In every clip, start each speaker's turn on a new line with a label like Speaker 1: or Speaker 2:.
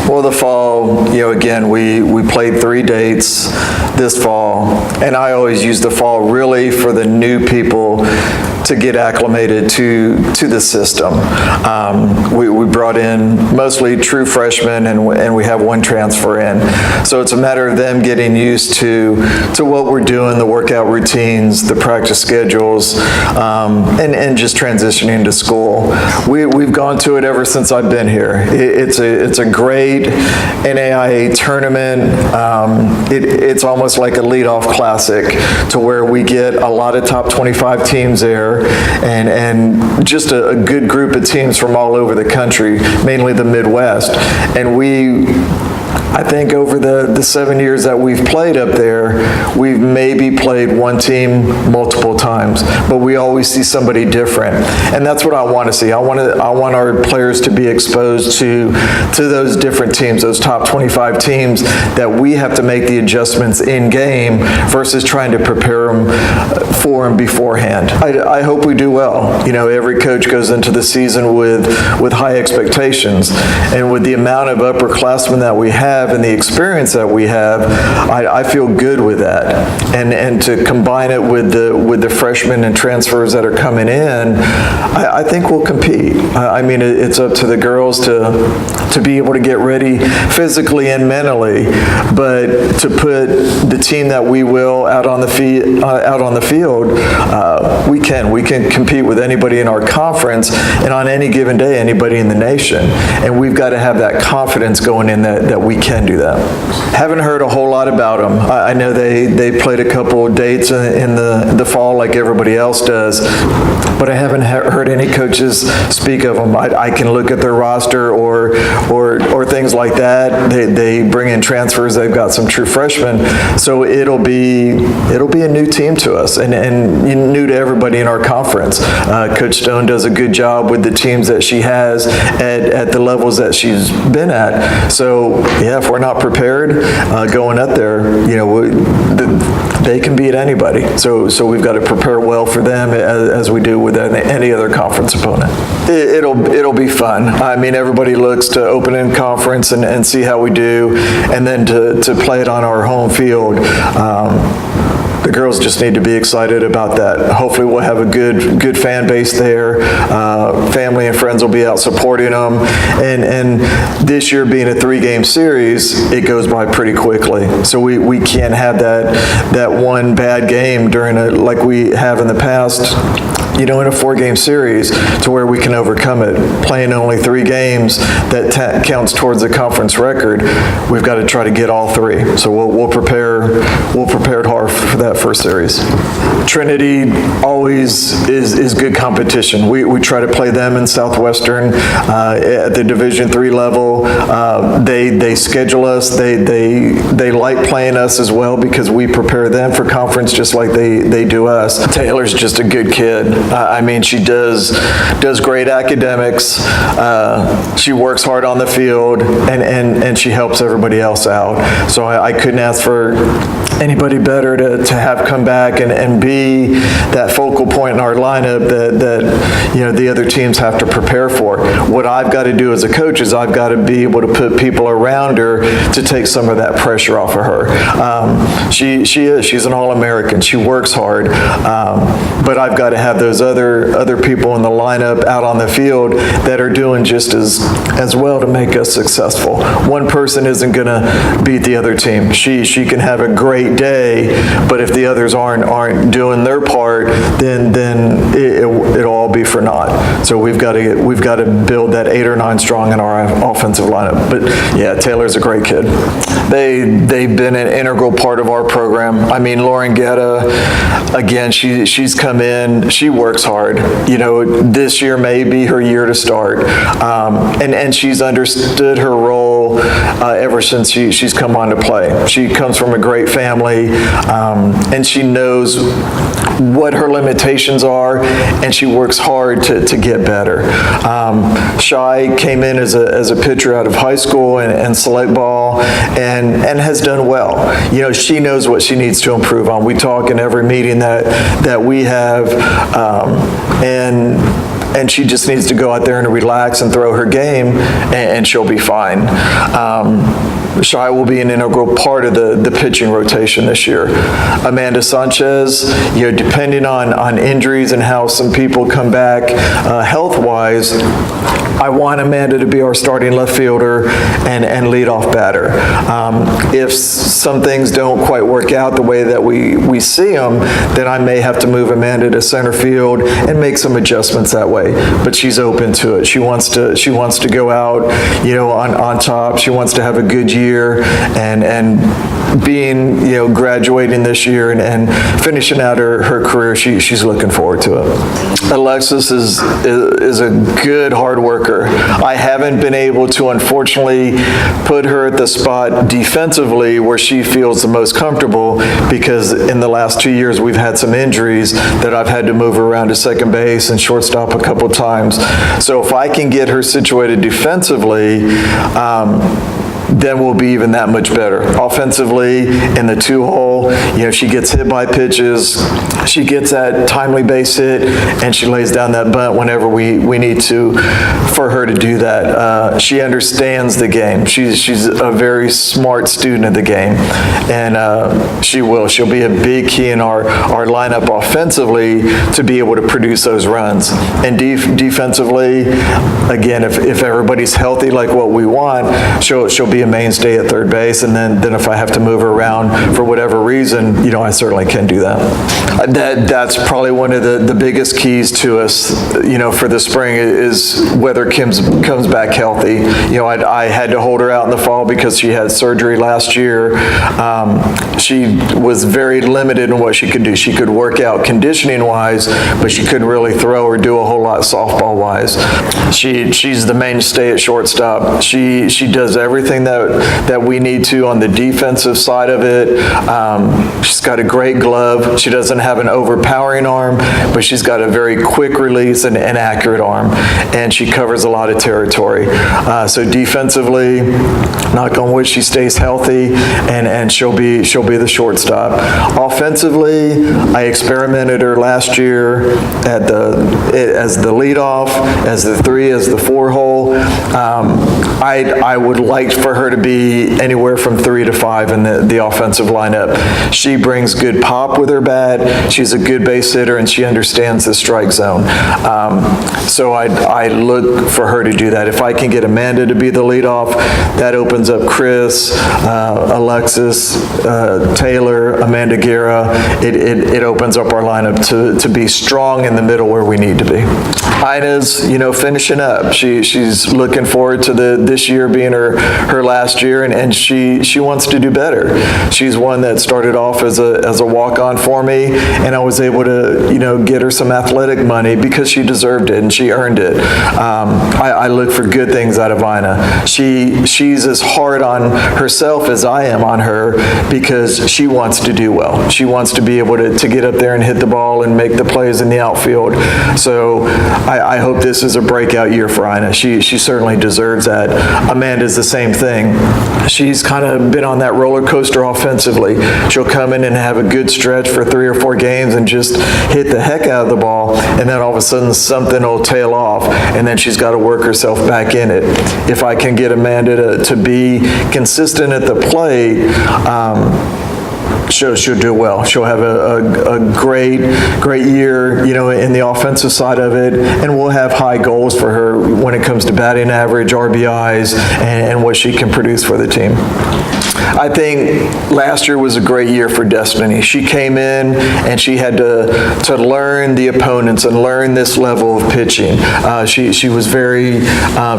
Speaker 1: Well, the fall, again, we played 3 dates this fall, and I always use the fall really for the new people to get acclimated to the system. We brought in mostly true freshmen, and we have 1 transfer in. So it's a matter of them getting used to what we're doing, the workout routines, the practice schedules, and just transitioning to school. We've gone to it ever since I've been here. It's a great NAIA tournament. It's almost like a leadoff classic to where we get a lot of top 25 teams there, and just a good group of teams from all over the country, mainly the Midwest. And I think over the 7 years that we've played up there, we've maybe played 1 team multiple times, but we always see somebody different. And that's what I want to see. I want our players to be exposed to those different teams, those top 25 teams that we have to make the adjustments in game versus trying to prepare them for them beforehand. I hope we do well. Every coach goes into the season with high expectations, and with the amount of upperclassmen that we have and the experience that we have, I feel good with that. And to combine it with the freshmen and transfers that are coming in, I think we'll compete. It's up to the girls to be able to get ready physically and mentally, but to put the team that we will out on the field, we can compete with anybody in our conference, and on any given day, anybody in the nation. And we've got to have that confidence going in that we can do that. Haven't heard a whole lot about them. I know they played a couple of dates in the fall like everybody else does, but I haven't heard any coaches speak of them. I can look at their roster or things like that. They bring in transfers. They've got some true freshmen, so it'll be a new team to us and new to everybody in our conference. Coach Stone does a good job with the teams that she has at the levels that she's been at. So yeah, if we're not prepared going up there, they can beat anybody. So we've got to prepare well for them as we do with any other conference opponent. It'll be fun. Everybody looks to open in conference and see how we do, and then to play it on our home field. The girls just need to be excited about that. Hopefully we'll have a good fan base there. Family and friends will be out supporting them. And this year being a 3-game series, it goes by pretty quickly. So we can't have that one bad game like we have in the past, in a 4-game series, to where we can overcome it. Playing only 3 games, that counts towards the conference record. We've got to try to get all 3. So we'll prepare hard for that first series. Trinity always is good competition. We try to play them in Southwestern at the Division III level. They schedule us. They like playing us as well because we prepare them for conference just like they do us. Taylor's just a good kid. She does great academics. She works hard on the field, and she helps everybody else out. So I couldn't ask for anybody better to have come back and be that focal point in our lineup that the other teams have to prepare for. What I've got to do as a coach is I've got to be able to put people around her to take some of that pressure off of her. She's an All-American. She works hard, but I've got to have those other people in the lineup out on the field that are doing just as well to make us successful. One person isn't going to beat the other team. She can have a great day, but if the others aren't doing their part, then it'll all be for naught. So we've got to build that 8 or 9 strong in our offensive lineup. But yeah, Taylor's a great kid. They've been an integral part of our program. Lauren Guetta, again, she's come in. She works hard. This year may be her year to start, and she's understood her role ever since she's come on to play. She comes from a great family, and she knows what her limitations are, and she works hard to get better. Shai came in as a pitcher out of high school and select ball, and has done well. She knows what she needs to improve on. We talk in every meeting that we have, and and she just needs to go out there and relax and throw her game, and she'll be fine. Shai will be an integral part of the pitching rotation this year. Amanda Sanchez, depending on injuries and how some people come back health-wise, I want Amanda to be our starting left fielder and leadoff batter. If some things don't quite work out the way that we see them, then I may have to move Amanda to center field and make some adjustments that way. But she's open to it. She wants to go out, on top. She wants to have a good year, and being, graduating this year and finishing out her career, she's looking forward to it. Alexis is a good hard worker. I haven't been able to, unfortunately, put her at the spot defensively where she feels the most comfortable, because in the last 2 years we've had some injuries that I've had to move her around to second base and shortstop a couple times. So if I can get her situated defensively, then we'll be even that much better. Offensively, in the 2-hole, she gets hit by pitches, she gets that timely base hit, and she lays down that bunt whenever we need for her to do that. She understands the game. She's a very smart student of the game, and she'll be a big key in our lineup offensively to be able to produce those runs. And defensively, again, if everybody's healthy like what we want, she'll be a mainstay at third base, and then if I have to move her around for whatever reason, I certainly can do that. That's probably one of the biggest keys to us, for the spring, is whether Kim comes back healthy. I had to hold her out in the fall because she had surgery last year. She was very limited in what she could do. She could work out conditioning-wise, but she couldn't really throw or do a whole lot softball-wise. She's the mainstay at shortstop. She does everything that we need to on the defensive side of it. She's got a great glove. She doesn't have an overpowering arm, but she's got a very quick release and accurate arm, and she covers a lot of territory. So defensively, knock on wood, she stays healthy, and she'll be the shortstop. Offensively, I experimented her last year as the leadoff, as the 3, as the 4-hole. I would like for her to be anywhere from 3 to 5 in the offensive lineup. She brings good pop with her bat. She's a good base hitter, and she understands the strike zone. So I look for her to do that. If I can get Amanda to be the leadoff, that opens up Chris, Alexis, Taylor, Amanda Guerra. It opens up our lineup to be strong in the middle where we need to be. Ina's, finishing up. She's looking forward to this year being her last year, and she wants to do better. She's one that started off as a walk-on for me, and I was able to get her some athletic money because she deserved it and she earned it. I look for good things out of Ina. She's as hard on herself as I am on her because she wants to do well. She wants to be able to get up there and hit the ball and make the plays in the outfield. So I hope this is a breakout year for Ina. She certainly deserves that. Amanda's the same thing. She's kind of been on that roller coaster offensively. She'll come in and have a good stretch for 3 or 4 games and just hit the heck out of the ball, and then all of a sudden something will tail off, and then she's got to work herself back in it. If I can get Amanda to be consistent at the plate, she'll do well. She'll have a great year, in the offensive side of it, and we'll have high goals for her when it comes to batting average, RBIs, and what she can produce for the team. I think last year was a great year for Destiny. She came in and she had to learn the opponents and learn this level of pitching. She was very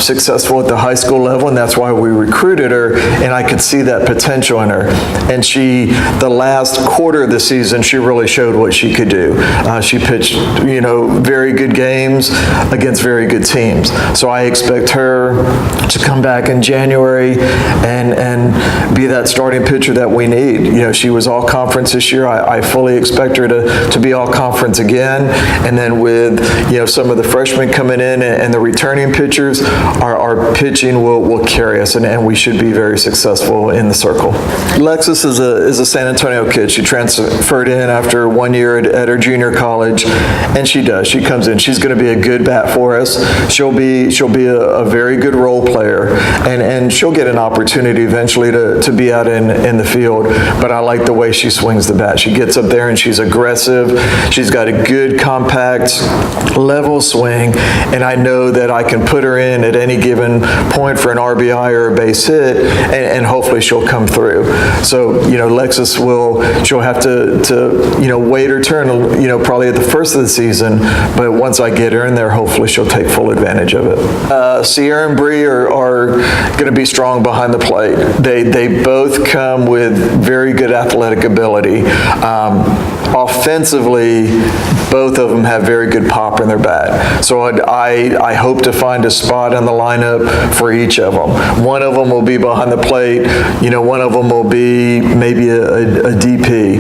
Speaker 1: successful at the high school level, and that's why we recruited her, and I could see that potential in her. And the last quarter of the season, she really showed what she could do. She pitched, very good games against very good teams. So I expect her to come back in January and be that starting pitcher that we need. She was all conference this year. I fully expect her to be all conference again. And then with some of the freshmen coming in and the returning pitchers, our pitching will carry us, and we should be very successful in the circle. Alexis is a San Antonio Antonio kid. She transferred in after 1 year at her junior college, and she does. She comes in. She's going to be a good bat for us. She'll be a very good role player, and she'll get an opportunity eventually to be out in the field. But I like the way she swings the bat. She gets up there and she's aggressive. She's got a good, compact, level swing, and I know that I can put her in at any given point for an RBI or a base hit, and hopefully she'll come through. So, Lexus she'll have to wait her turn, probably at the first of the season, but once I get her in there, hopefully she'll take full advantage of it. Sierra and Bree are going to be strong behind the plate. They both come with very good athletic ability. Offensively, both of them have very good pop in their bat. So I hope to find a spot in the lineup for each of them. One of them will be behind the plate. One of them will be maybe a DP.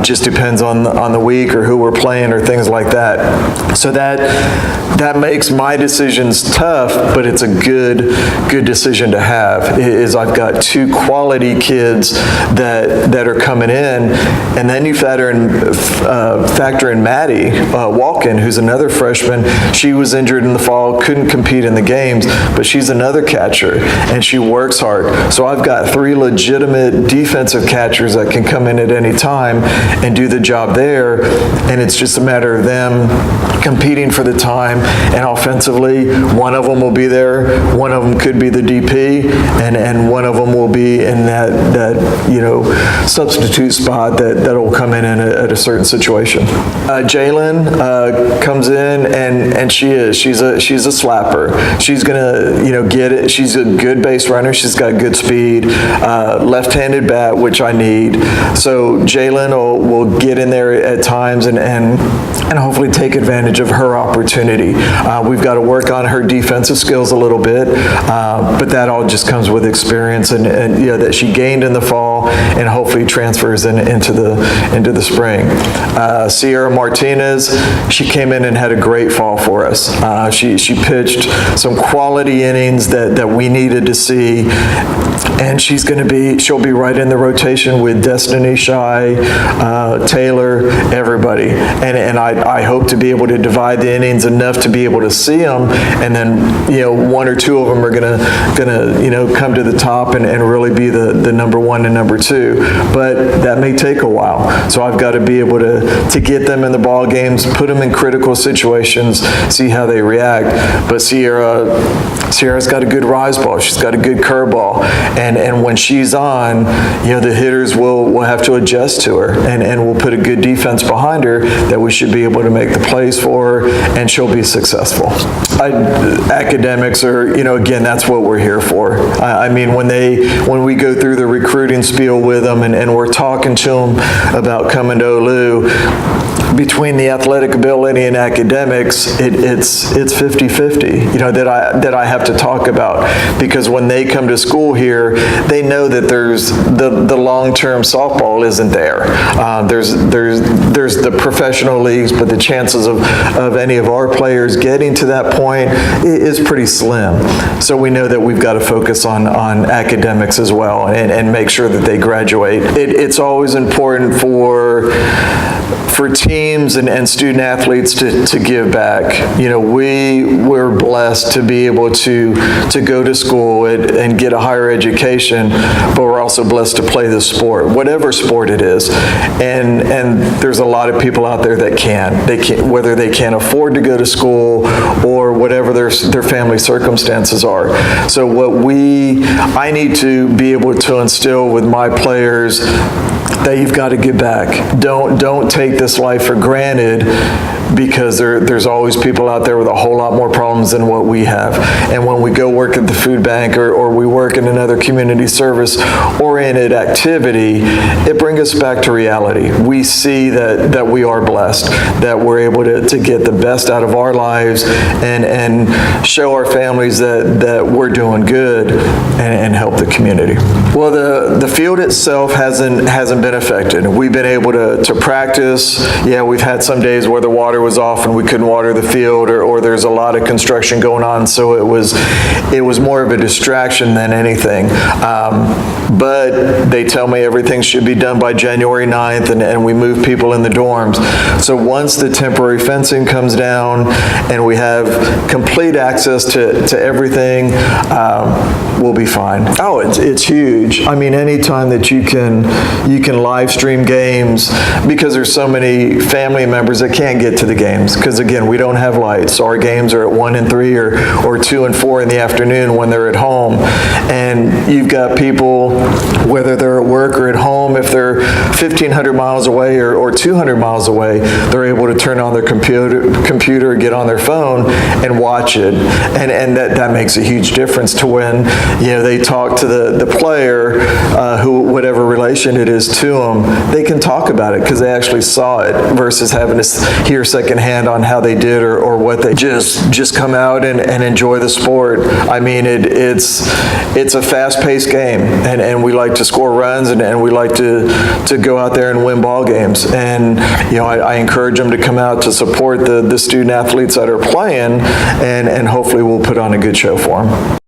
Speaker 1: Just depends on the week or who we're playing or things like that. So that makes my decisions tough, but it's a good decision to have. Is I've got two quality kids that are coming in, and then you factor in Maddie Walken, who's another freshman. She was injured in the fall, couldn't compete in the games, but she's another catcher, and she works hard. So I've got three legitimate defensive catchers that can come in at any time and do the job there, and it's just a matter of them competing for the time. And offensively, one of them will be there, one of them could be the DP, and one of them will be in that substitute spot that'll come in at a certain situation. Jalen comes in, and she's a slapper. She's gonna get it. She's a good base runner. She's got good speed, left-handed bat, which I need. So Jalen will get in there at times and hopefully take advantage of her opportunity. We've got to work on her defensive skills a little bit, but that all just comes with experience and that she gained in the fall and hopefully transfers into the spring. Sierra Martinez, she came in and had a great fall for us. She pitched some quality innings that we needed to see, and she'll be right in the rotation with Destiny, Shy, Taylor, everybody, and I hope to be able to divide the innings enough to be able to see them, and then one or two of them are gonna come to the top and really be the number one and number two, but that may take a while. So I've got to be able to get them in the ball games, put them in critical situations, see how they react. But Sierra's got a good rise ball. She's got a good curveball, and when she's on, the hitters will have to adjust to her, and we'll put a good defense behind her that we should be able to make the plays for her, and she'll be successful. Academics are, again, that's what we're here for. I mean, when we go through the recruiting spiel with them and we're talking to them about coming to OLLU, between the athletic ability and academics, it's 50-50, that I have to talk about, because when they come to school here, they know that there's the long-term softball isn't there. There's the professional leagues, but the chances of any of our players getting to that point is pretty slim. So we know that we've got to focus on academics as well and make sure that they graduate. It's always important for teams and student athletes to give back. We're blessed to be able to go to school and get a higher education, but we're also blessed to play the sport, whatever sport it is. And there's a lot of people out there that can't, whether they can't afford to go to school or whatever their family circumstances are. So I need to be able to instill with my players that you've got to give back. Don't take this life for granted, because there's always people out there with a whole lot more problems than what we have. And when we go work at the food bank or we work in another community service oriented activity, it brings us back to reality. We see that we are blessed, that we're able to get the best out of our lives and show our families that we're doing good and help the community. Well, the field itself hasn't been affected. We've been able to practice. Yeah, we've had some days where the water water was off and we couldn't water the field, or there's a lot of construction going on, so it was more of a distraction than anything. But they tell me everything should be done by January 9th, and we move people in the dorms. So once the temporary fencing comes down and we have complete access to everything, we'll be fine. Oh, it's huge. I mean, anytime that you can live stream games, because there's so many family members that can't get to the games, because again, we don't have lights. So our games are at 1 and 3 or 2 and 4 in the afternoon when they're at home. And you've got people, whether they're at work or at home, if they're 1,500 miles away or 200 miles away, they're able to turn on their computer, get on their phone and watch it. And that makes a huge difference to when, they talk to the player, who whatever relation it is to them, they can talk about it because they actually saw it, versus having to hear secondhand on how they did or what they just come out and enjoy the sport. I mean, it's a fast-paced game, and we like to score runs, and we like to go out there and win ball games. And I encourage them to come out to support the student athletes that are playing, and hopefully we'll put on a good show for them.